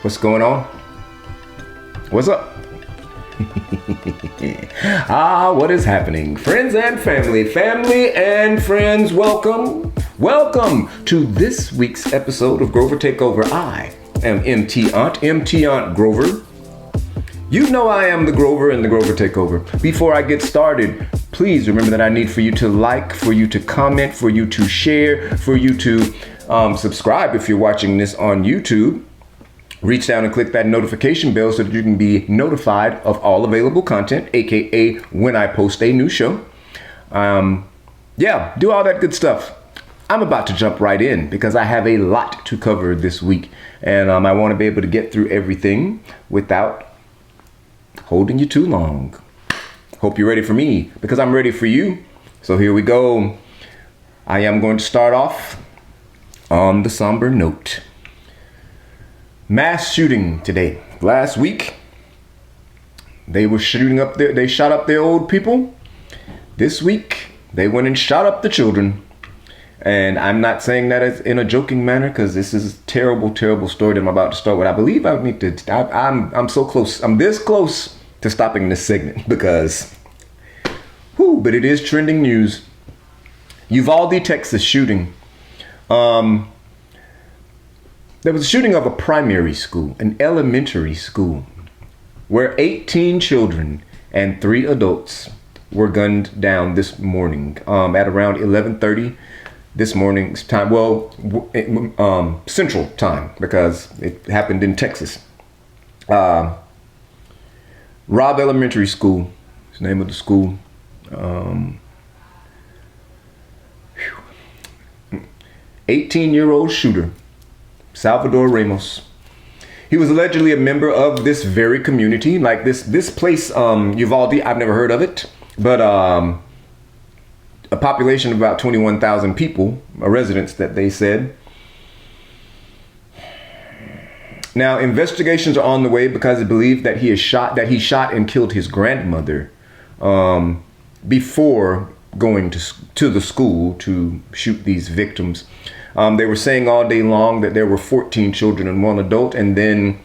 What's going on? What's up? What is happening? Friends and family and friends, welcome to this week's episode of Grover Takeover. I am MT Aunt Grover. You know I am the Grover in the Grover Takeover. Before I get started, please remember that I need for you to like, for you to comment, for you to share, for you to subscribe if you're watching this on YouTube. Reach down and click that notification bell so that you can be notified of all available content, aka when I post a new show. Do all that good stuff. I'm about to jump right in because I have a lot to cover this week, and I want to be able to get through everything without holding you too long. Hope you're ready for me because I'm ready for you. So here we go. I am going to start off on the somber note. Mass shooting today. Last week, they were shooting up there. They shot up their old people. This week, they went and shot up the children. And I'm not saying that as in a joking manner because this is a terrible, terrible story that I'm about to start with. I believe I need to. I'm so close. I'm this close to stopping this segment because, but it is trending news. Uvalde, Texas shooting. There was a shooting of a primary school, an elementary school, where 18 children and 3 adults were gunned down this morning at around 11:30 this morning's time. Well, Central time because it happened in Texas. Robb Elementary School is the name of the school. 18-year-old shooter, Salvador Ramos. He was allegedly a member of this very community, like this place, Uvalde. I've never heard of it, but a population of about 21,000 people, residents that they said. Now, investigations are on the way because it's believed that he shot and killed his grandmother before going to the school to shoot these victims. They were saying all day long that there were 14 children and 1 adult. And then,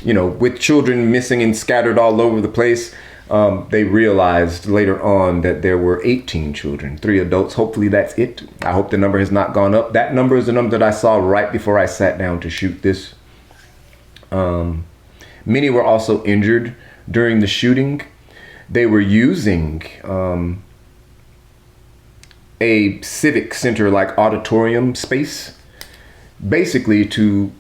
with children missing and scattered all over the place, they realized later on that there were 18 children, 3 adults. Hopefully that's it. I hope the number has not gone up. That number is the number that I saw right before I sat down to shoot this. Many were also injured during the shooting. They were using a civic center like auditorium space basically to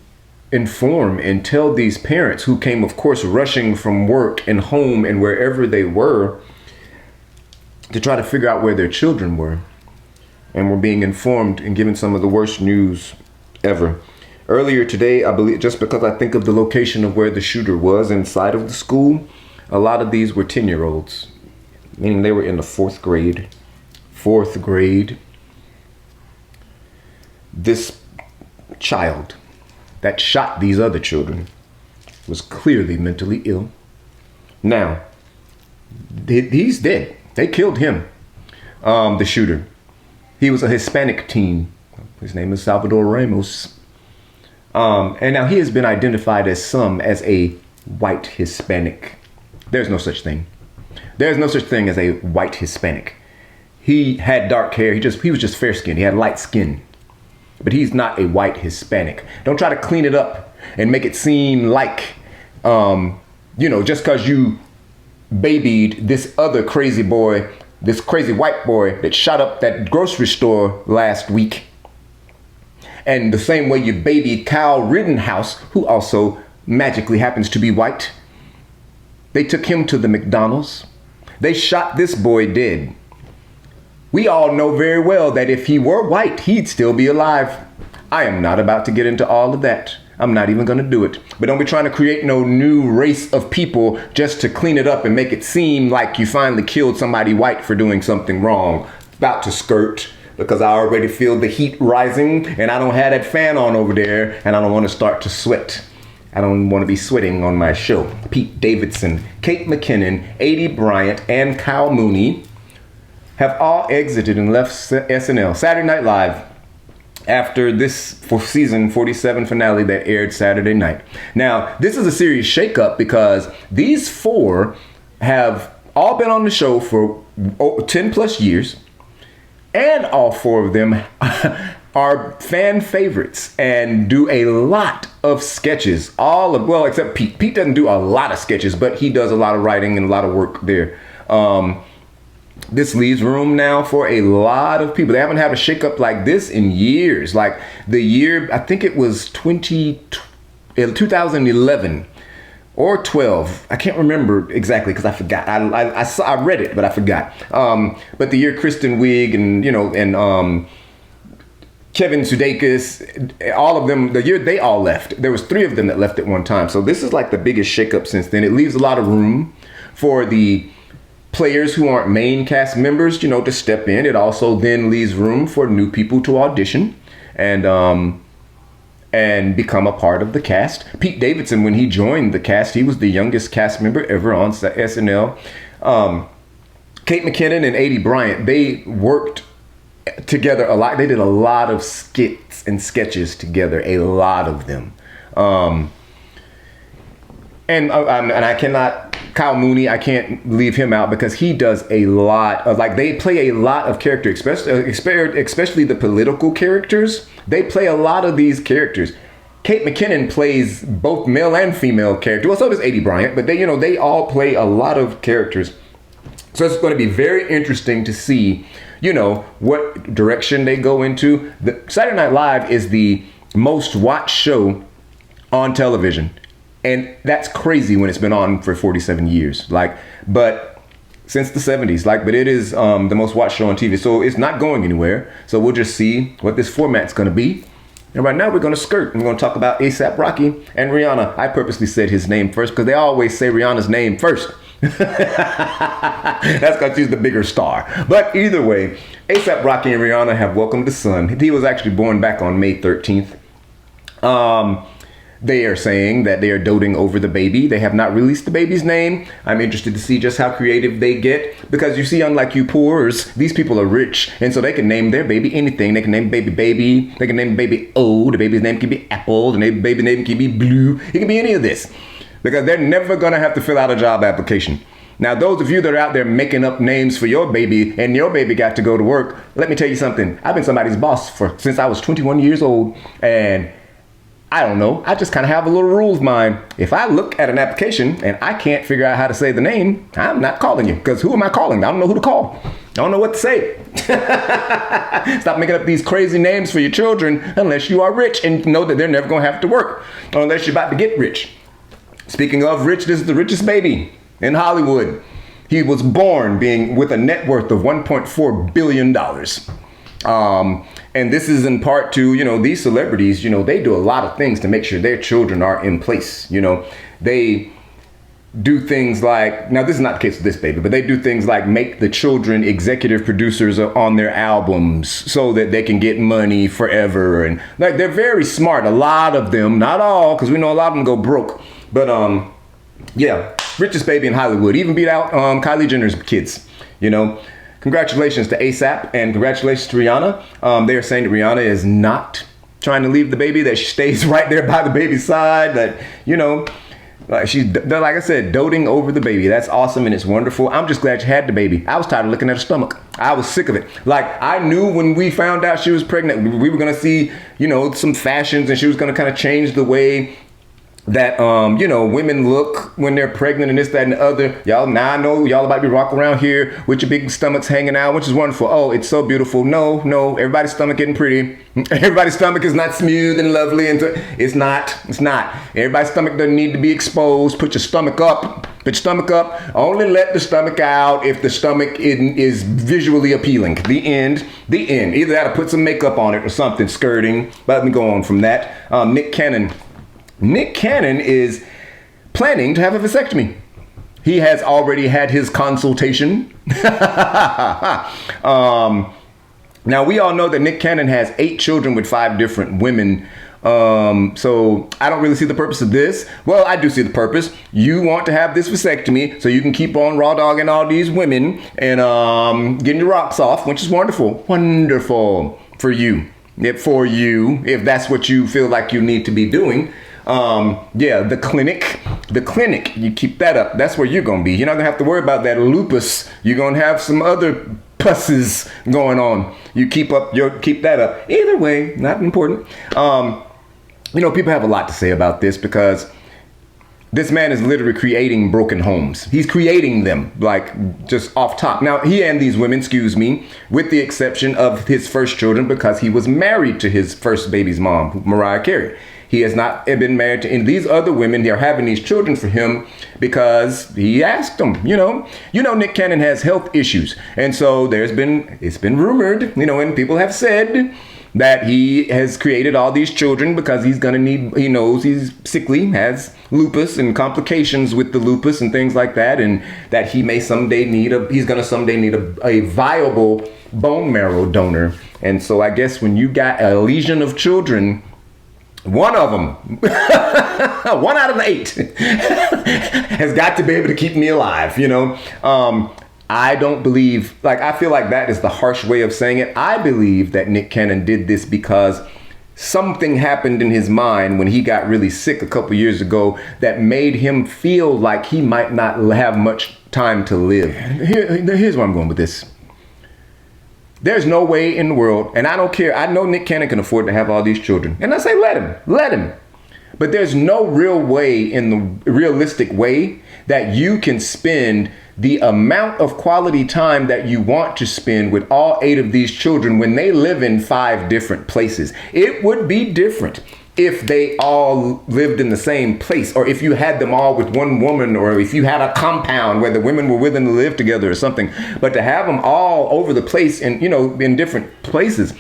inform and tell these parents who came, of course, rushing from work and home and wherever they were to try to figure out where their children were, and were being informed and given some of the worst news ever. Earlier today, I believe, just because I think of the location of where the shooter was inside of the school, a lot of these were 10-year-olds, meaning they were in the 4th grade. This child that shot these other children was clearly mentally ill. Now, he's dead. They killed him, the shooter. He was a Hispanic teen. His name is Salvador Ramos. And now he has been identified as a white Hispanic. There's no such thing. There's no such thing as a white Hispanic. He had dark hair. He was just fair skinned. He had light skin, but he's not a white Hispanic. Don't try to clean it up and make it seem like, just because you babied this other crazy boy, this crazy white boy that shot up that grocery store last week. And the same way you babied Kyle Rittenhouse, who also magically happens to be white. They took him to the McDonald's. They shot this boy dead. We all know very well that if he were white, he'd still be alive. I am not about to get into all of that. I'm not even going to do it. But don't be trying to create no new race of people just to clean it up and make it seem like you finally killed somebody white for doing something wrong. About to skirt because I already feel the heat rising and I don't have that fan on over there and I don't want to start to sweat. I don't want to be sweating on my show. Pete Davidson, Kate McKinnon, A.D. Bryant, and Kyle Mooney have all exited and left SNL, Saturday Night Live, after this for season 47 finale that aired Saturday night. Now, this is a serious shakeup because these four have all been on the show for 10 plus years, and all four of them are fan favorites and do a lot of sketches. Well, except Pete. Pete doesn't do a lot of sketches, but he does a lot of writing and a lot of work there. This leaves room now for a lot of people. They haven't had a shakeup like this in years. Like the year, I think it was 2011 or 12. I can't remember exactly because I forgot. I read it, but I forgot. But the year Kristen Wiig and Kevin Sudeikis, all of them, the year they all left, there was 3 of them that left at one time. So this is like the biggest shakeup since then. It leaves a lot of room for the players who aren't main cast members, to step in. It also then leaves room for new people to audition and become a part of the cast. Pete Davidson, when he joined the cast, he was the youngest cast member ever on SNL. Kate McKinnon and Aidy Bryant, they worked together a lot. They did a lot of skits and sketches together, a lot of them. And I cannot, Kyle Mooney, I can't leave him out because he does a lot of, they play a lot of characters, especially the political characters. They play a lot of these characters. Kate McKinnon plays both male and female characters. Well, so does Aidy Bryant, but they all play a lot of characters. So it's going to be very interesting to see, what direction they go into. The Saturday Night Live is the most watched show on television. And that's crazy when it's been on for 47 years. But since the 70s, but it is the most watched show on TV. So it's not going anywhere. So we'll just see what this format's going to be. And right now we're going to skirt. We're going to talk about A$AP Rocky and Rihanna. I purposely said his name first because they always say Rihanna's name first. That's because she's the bigger star. But either way, A$AP Rocky and Rihanna have welcomed a son. He was actually born back on May 13th. They are saying that they are doting over the baby. They have not released the baby's name. I'm interested to see just how creative they get. Because you see, unlike you poors, these people are rich. And so they can name their baby anything. They can name baby baby. They can name baby O. The baby's name can be Apple. The baby name can be Blue. It can be any of this. Because they're never going to have to fill out a job application. Now, those of you that are out there making up names for your baby and your baby got to go to work, let me tell you something. I've been somebody's boss since I was 21 years old. And I don't know. I just kind of have a little rule of mine. If I look at an application and I can't figure out how to say the name, I'm not calling you. Because who am I calling? I don't know who to call. I don't know what to say. Stop making up these crazy names for your children unless you are rich and know that they're never going to have to work. Or unless you're about to get rich. Speaking of rich, this is the richest baby in Hollywood. He was born with a net worth of $1.4 billion. And this is in part to, these celebrities, they do a lot of things to make sure their children are in place. They do things like, now this is not the case with this baby, but they do things like make the children executive producers on their albums so that they can get money forever. And they're very smart. A lot of them, not all, because we know a lot of them go broke. But yeah, richest baby in Hollywood, even beat out Kylie Jenner's kids, Congratulations to A$AP and congratulations to Rihanna. They are saying that Rihanna is not trying to leave the baby, that she stays right there by the baby's side, that, she's, like I said, doting over the baby. That's awesome and it's wonderful. I'm just glad she had the baby. I was tired of looking at her stomach. I was sick of it. I knew when we found out she was pregnant, we were going to see, some fashions and she was going to kind of change the way that women look when they're pregnant and this, that, and the other. Y'all, now I know y'all about to be rocking around here with your big stomachs hanging out, which is wonderful. Oh, it's so beautiful. No, everybody's stomach getting pretty. Everybody's stomach is not smooth and lovely, and it's not. Everybody's stomach doesn't need to be exposed. Put your stomach up. Put your stomach up. Only let the stomach out if the stomach is visually appealing. The end. Either that or put some makeup on it or something, skirting. But let me go on from that. Nick Cannon is planning to have a vasectomy. He has already had his consultation. Now, we all know that Nick Cannon has 8 children with 5 different women. So I don't really see the purpose of this. Well, I do see the purpose. You want to have this vasectomy so you can keep on raw dogging all these women and getting your rocks off, which is wonderful. Wonderful for you. it for you if that's what you feel like you need to be doing. Yeah, the clinic, you keep that up. That's where you're going to be. You're not going to have to worry about that lupus. You're going to have some other pusses going on. You keep that up. Either way, not important. People have a lot to say about this because this man is literally creating broken homes. He's creating them, like, just off top. Now, he and these women, with the exception of his first children, because he was married to his first baby's mom, Mariah Carey. He has not been married to any of these other women. They're having these children for him because he asked them, Nick Cannon has health issues. And so it's been rumored, and people have said that he has created all these children because he knows he's sickly, has lupus and complications with the lupus and things like that. And that he may someday need a viable bone marrow donor. And so I guess when you got a legion of children, one of them, 1 out of 8 has got to be able to keep me alive, I don't believe, I feel like that is the harsh way of saying it. I believe that Nick Cannon did this because something happened in his mind when he got really sick a couple years ago that made him feel like he might not have much time to live. Here's where I'm going with this. There's no way in the world, and I don't care. I know Nick Cannon can afford to have all these children. And I say, let him. But there's no realistic way that you can spend the amount of quality time that you want to spend with all 8 of these children when they live in 5 different places. It would be different if they all lived in the same place, or if you had them all with one woman, or if you had a compound where the women were willing to live together or something. But to have them all over the place and, in different places.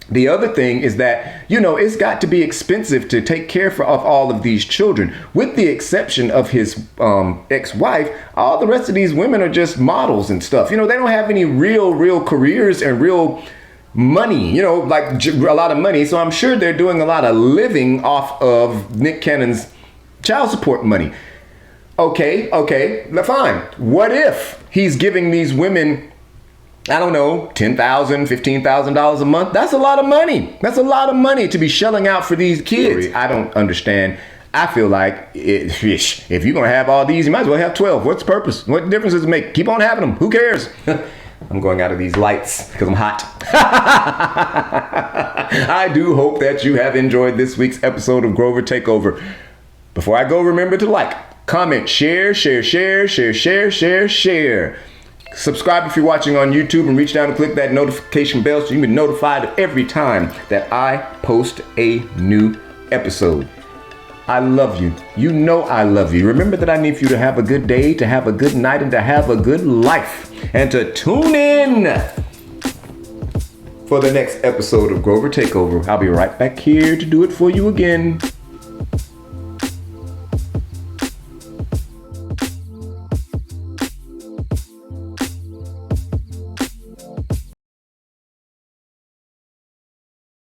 The other thing is that, it's got to be expensive to take care of all of these children. With the exception of his ex-wife, all the rest of these women are just models and stuff. They don't have any real careers and real money, like a lot of money. So I'm sure they're doing a lot of living off of Nick Cannon's child support money. Okay, fine. What if he's giving these women, I don't know, $10,000, $15,000 a month? That's a lot of money. That's a lot of money to be shelling out for these kids. I don't understand. I feel like if you're going to have all these, you might as well have 12. What's the purpose? What difference does it make? Keep on having them. Who cares? I'm going out of these lights because I'm hot. I do hope that you have enjoyed this week's episode of Grover Takeover. Before I go, remember to like, comment, share. Subscribe if you're watching on YouTube, and reach down and click that notification bell so you can be notified every time that I post a new episode. I love you. You know I love you. Remember that I need for you to have a good day, to have a good night, and to have a good life. And to tune in for the next episode of Grover Takeover. I'll be right back here to do it for you again.